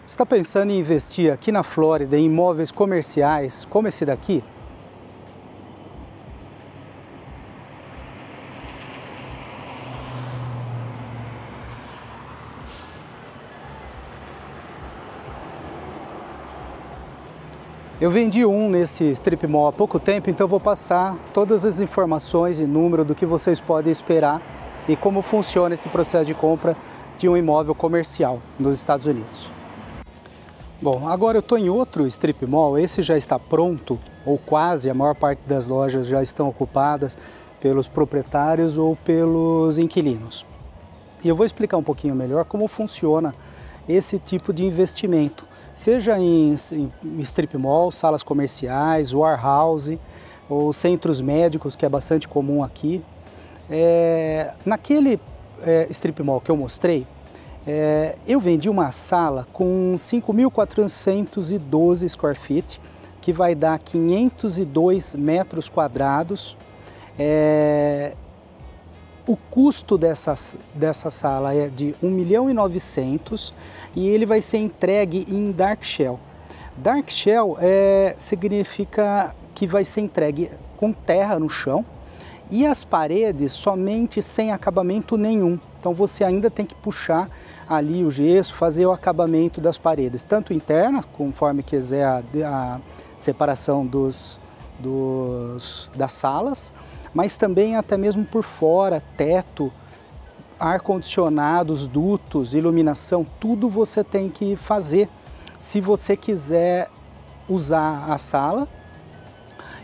Você está pensando em investir aqui na Flórida em imóveis comerciais como esse daqui? Eu vendi um nesse strip mall há pouco tempo, então eu vou passar todas as informações e número do que vocês podem esperar e como funciona esse processo de compra de um imóvel comercial nos Estados Unidos. Bom, agora eu estou em outro strip mall, esse já está pronto, ou quase, a maior parte das lojas já estão ocupadas pelos proprietários ou pelos inquilinos. E eu vou explicar um pouquinho melhor como funciona esse tipo de investimento, seja em strip mall, salas comerciais, warehouse ou centros médicos, que é bastante comum aqui. Naquele strip mall que eu mostrei, eu vendi uma sala com 5.412 square feet, que vai dar 502 metros quadrados. O custo dessa sala é de 1.900.000 e ele vai ser entregue em Dark Shell. Dark Shell significa que vai ser entregue com terra no chão e as paredes somente sem acabamento nenhum. Então você ainda tem que puxar ali o gesso, fazer o acabamento das paredes, tanto internas, conforme quiser a separação das salas, mas também até mesmo por fora, teto, ar-condicionado, dutos, iluminação, tudo você tem que fazer se você quiser usar a sala.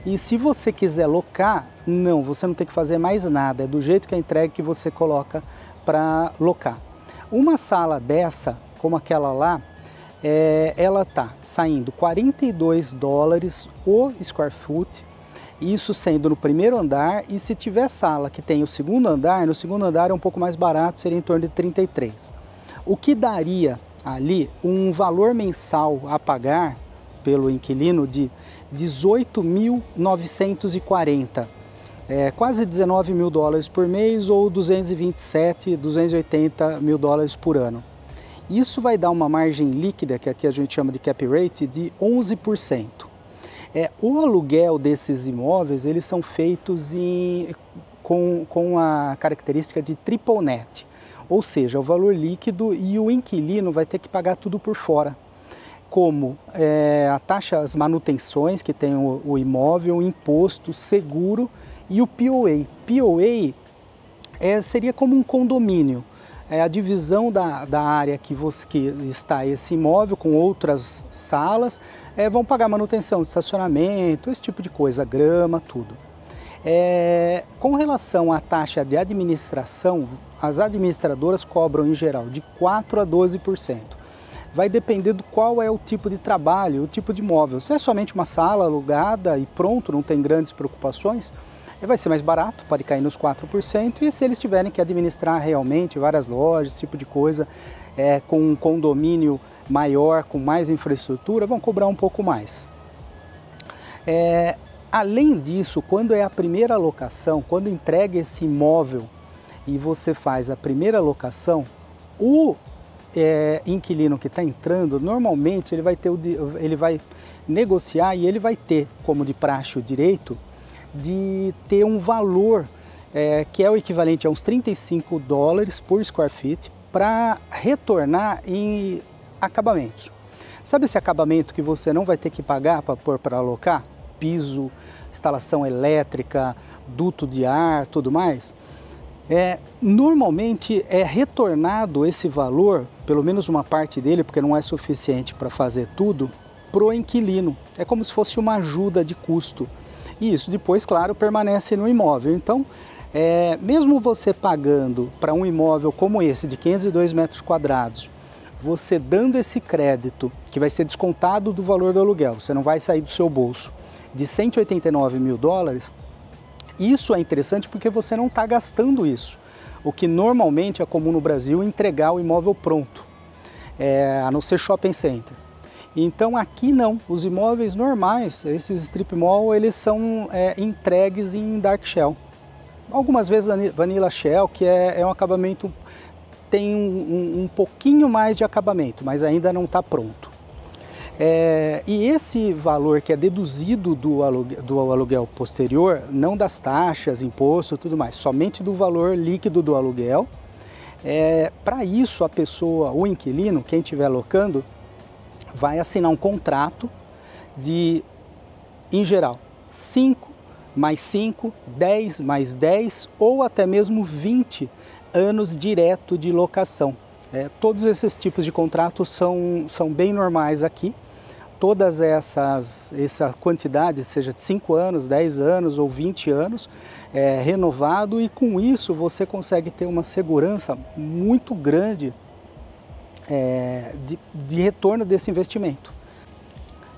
E se você quiser locar, não, você não tem que fazer mais nada, é do jeito que é entregue que você coloca para locar. Uma sala dessa, como aquela lá, ela está saindo $42 o square foot, isso sendo no primeiro andar, e se tiver sala que tem o segundo andar, no segundo andar é um pouco mais barato, seria em torno de 33. O que daria ali um valor mensal a pagar pelo inquilino de 18.940, quase $19.000 por mês ou 280 mil dólares por ano. Isso vai dar uma margem líquida, que aqui a gente chama de cap rate, de 11%. O aluguel desses imóveis, eles são feitos com a característica de triple net, ou seja, o valor líquido, e o inquilino vai ter que pagar tudo por fora, como a taxa, as manutenções que tem o imóvel, o imposto, seguro e o POA. POA seria como um condomínio, a divisão da área que está esse imóvel com outras salas, vão pagar manutenção de estacionamento, esse tipo de coisa, grama, tudo. Com relação à taxa de administração, as administradoras cobram em geral de 4% a 12%. Vai depender do qual é o tipo de trabalho, o tipo de imóvel. Se é somente uma sala alugada e pronto, não tem grandes preocupações, vai ser mais barato, pode cair nos 4%, e se eles tiverem que administrar realmente várias lojas, esse tipo de coisa, com um condomínio maior, com mais infraestrutura, vão cobrar um pouco mais. Além disso, quando é a primeira locação, quando entrega esse imóvel e você faz a primeira locação, o inquilino que está entrando, normalmente ele vai negociar e ele vai ter, como de praxe o direito, de ter um valor que é o equivalente a uns $35 por square feet para retornar em acabamentos. Sabe esse acabamento que você não vai ter que pagar para pôr para alocar? Piso, instalação elétrica, duto de ar, tudo mais? Normalmente é retornado esse valor, pelo menos uma parte dele, porque não é suficiente para fazer tudo, para o inquilino. É como se fosse uma ajuda de custo. E isso depois, claro, permanece no imóvel. Então, mesmo você pagando para um imóvel como esse, de 502 metros quadrados, você dando esse crédito, que vai ser descontado do valor do aluguel, você não vai sair do seu bolso, de 189 mil dólares, isso é interessante porque você não está gastando isso. O que normalmente é comum no Brasil, entregar o imóvel pronto, a não ser shopping center. Então aqui não, os imóveis normais, esses strip mall, eles são entregues em Dark Shell. Algumas vezes Vanilla Shell, que é um acabamento tem um pouquinho mais de acabamento, mas ainda não está pronto. E esse valor que é deduzido do aluguel posterior, não das taxas, imposto e tudo mais, somente do valor líquido do aluguel, para isso a pessoa, o inquilino, quem estiver alocando, vai assinar um contrato de, em geral, 5 mais 5, 10 mais 10 ou até mesmo 20 anos direto de locação. Todos esses tipos de contratos são bem normais aqui. Todas essa quantidade, seja de 5 anos, 10 anos ou 20 anos, é renovado, e com isso você consegue ter uma segurança muito grande de retorno desse investimento.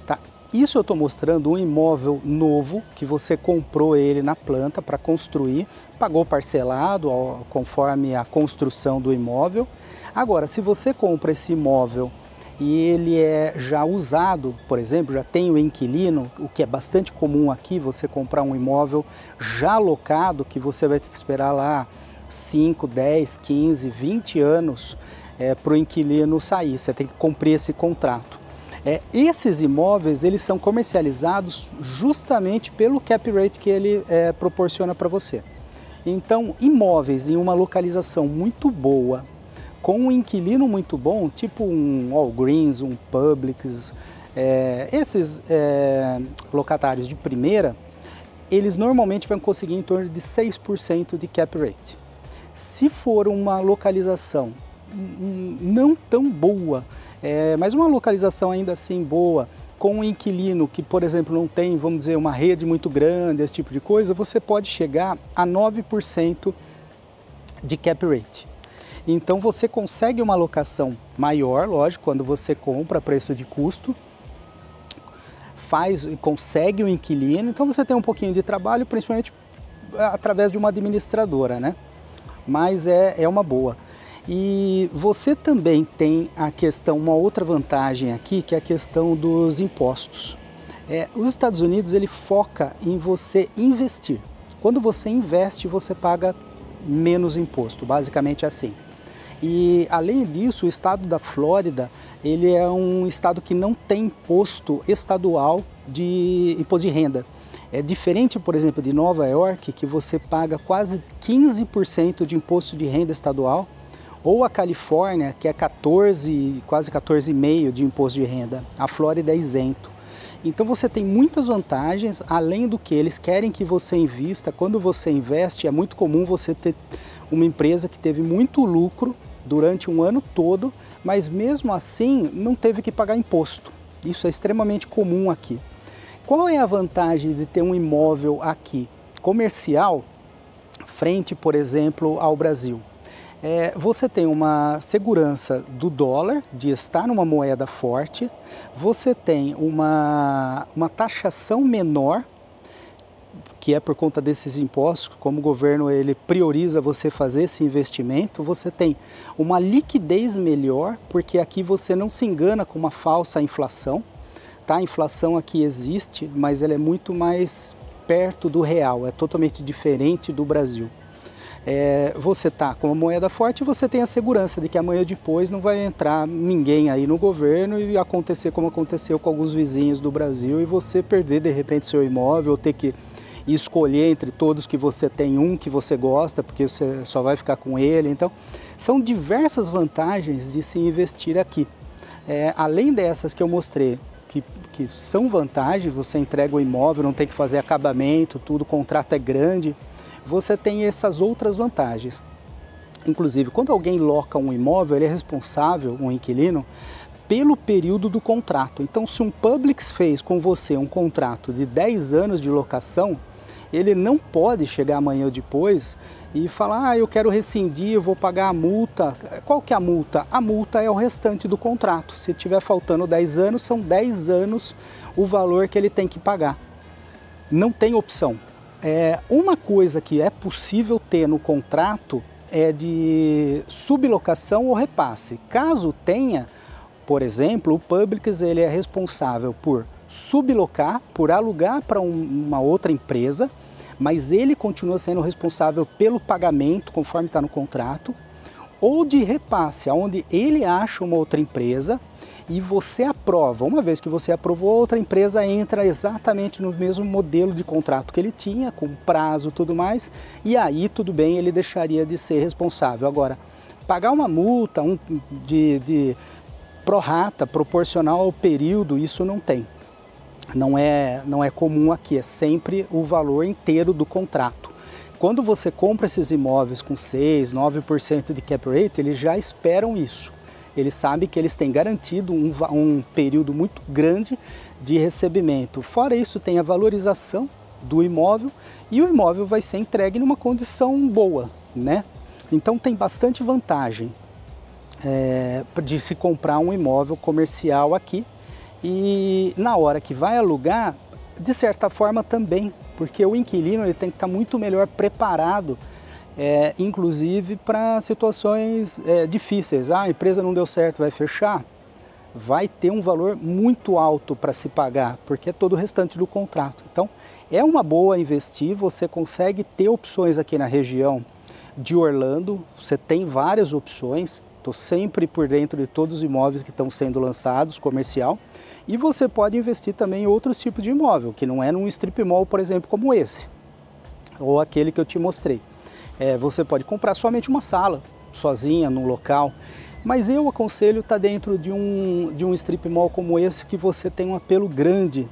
Tá? Isso eu estou mostrando um imóvel novo, que você comprou ele na planta para construir, pagou parcelado conforme a construção do imóvel. Agora, se você compra esse imóvel e ele é já usado, por exemplo, já tem o inquilino, o que é bastante comum aqui, você comprar um imóvel já alocado, que você vai ter que esperar lá 5, 10, 15, 20 anos para o inquilino sair, você tem que cumprir esse contrato. Esses imóveis, eles são comercializados justamente pelo cap rate que ele proporciona para você. Então, imóveis em uma localização muito boa, com um inquilino muito bom, tipo um Walgreens, um Publix, esses locatários de primeira, eles normalmente vão conseguir em torno de 6% de cap rate. Se for uma localização não tão boa, mas uma localização ainda assim boa, com um inquilino que, por exemplo, não tem, vamos dizer, uma rede muito grande, esse tipo de coisa, você pode chegar a 9% de cap rate. Então você consegue uma alocação maior, lógico, quando você compra a preço de custo, consegue um inquilino, então você tem um pouquinho de trabalho, principalmente através de uma administradora, né? Mas é uma boa. E você também tem uma outra vantagem aqui, que é a questão dos impostos. Os Estados Unidos, ele foca em você investir. Quando você investe, você paga menos imposto, basicamente assim. E além disso, o estado da Flórida, ele é um estado que não tem imposto estadual de imposto de renda. É diferente, por exemplo, de Nova York, que você paga quase 15% de imposto de renda estadual, ou a Califórnia, que é quase 14,5% de imposto de renda. A Flórida é isento. Então você tem muitas vantagens, além do que eles querem que você invista. Quando você investe, é muito comum você ter uma empresa que teve muito lucro durante um ano todo, mas mesmo assim não teve que pagar imposto. Isso é extremamente comum aqui. Qual é a vantagem de ter um imóvel aqui comercial, frente, por exemplo, ao Brasil? Você tem uma segurança do dólar, de estar numa moeda forte, você tem uma taxação menor, que é por conta desses impostos, como o governo ele prioriza você fazer esse investimento, você tem uma liquidez melhor, porque aqui você não se engana com uma falsa inflação, tá? A inflação aqui existe, mas ela é muito mais perto do real, é totalmente diferente do Brasil. Você está com uma moeda forte, você tem a segurança de que amanhã depois não vai entrar ninguém aí no governo e acontecer como aconteceu com alguns vizinhos do Brasil e você perder de repente seu imóvel ou ter que escolher entre todos que você tem um que você gosta, porque você só vai ficar com ele. Então, são diversas vantagens de se investir aqui. Além dessas que eu mostrei, que são vantagens, você entrega o imóvel, não tem que fazer acabamento, tudo, o contrato é grande, você tem essas outras vantagens. Inclusive, quando alguém loca um imóvel, ele é responsável, um inquilino, pelo período do contrato. Então, se um Publix fez com você um contrato de 10 anos de locação, ele não pode chegar amanhã ou depois e falar, eu quero rescindir, eu vou pagar a multa. Qual que é a multa? A multa é o restante do contrato. Se tiver faltando 10 anos, são 10 anos o valor que ele tem que pagar. Não tem opção. Uma coisa que é possível ter no contrato é de sublocação ou repasse. Caso tenha, por exemplo, o Publix ele é responsável por sublocar, por alugar para uma outra empresa, mas ele continua sendo responsável pelo pagamento, conforme está no contrato, ou de repasse, onde ele acha uma outra empresa e você aprova. Uma vez que você aprovou, a outra empresa entra exatamente no mesmo modelo de contrato que ele tinha, com prazo e tudo mais, e aí tudo bem, ele deixaria de ser responsável. Agora, pagar uma multa de prorata, proporcional ao período, isso não tem. Não é comum aqui, é sempre o valor inteiro do contrato. Quando você compra esses imóveis com 6%, 9% de cap rate, eles já esperam isso. Eles sabem que eles têm garantido um período muito grande de recebimento. Fora isso, tem a valorização do imóvel e o imóvel vai ser entregue numa condição boa, né? Então tem bastante vantagem de se comprar um imóvel comercial aqui. E na hora que vai alugar, de certa forma também, porque o inquilino ele tem que estar muito melhor preparado, inclusive para situações difíceis. A empresa não deu certo, vai fechar, vai ter um valor muito alto para se pagar, porque é todo o restante do contrato. Então é uma boa investir, você consegue ter opções aqui na região de Orlando, você tem várias opções. Estou sempre por dentro de todos os imóveis que estão sendo lançados, comercial. E você pode investir também em outros tipos de imóvel, que não é num strip mall, por exemplo, como esse, ou aquele que eu te mostrei. Você pode comprar somente uma sala, sozinha, num local. Mas eu aconselho estar dentro de um strip mall como esse, que você tem um apelo grande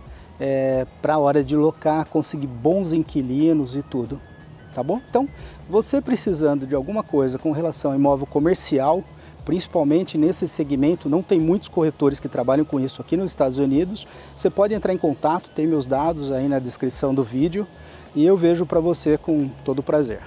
para a hora de locar, conseguir bons inquilinos e tudo. Tá bom? Então, você precisando de alguma coisa com relação a imóvel comercial, principalmente nesse segmento, não tem muitos corretores que trabalham com isso aqui nos Estados Unidos, você pode entrar em contato, tem meus dados aí na descrição do vídeo e eu vejo para você com todo prazer.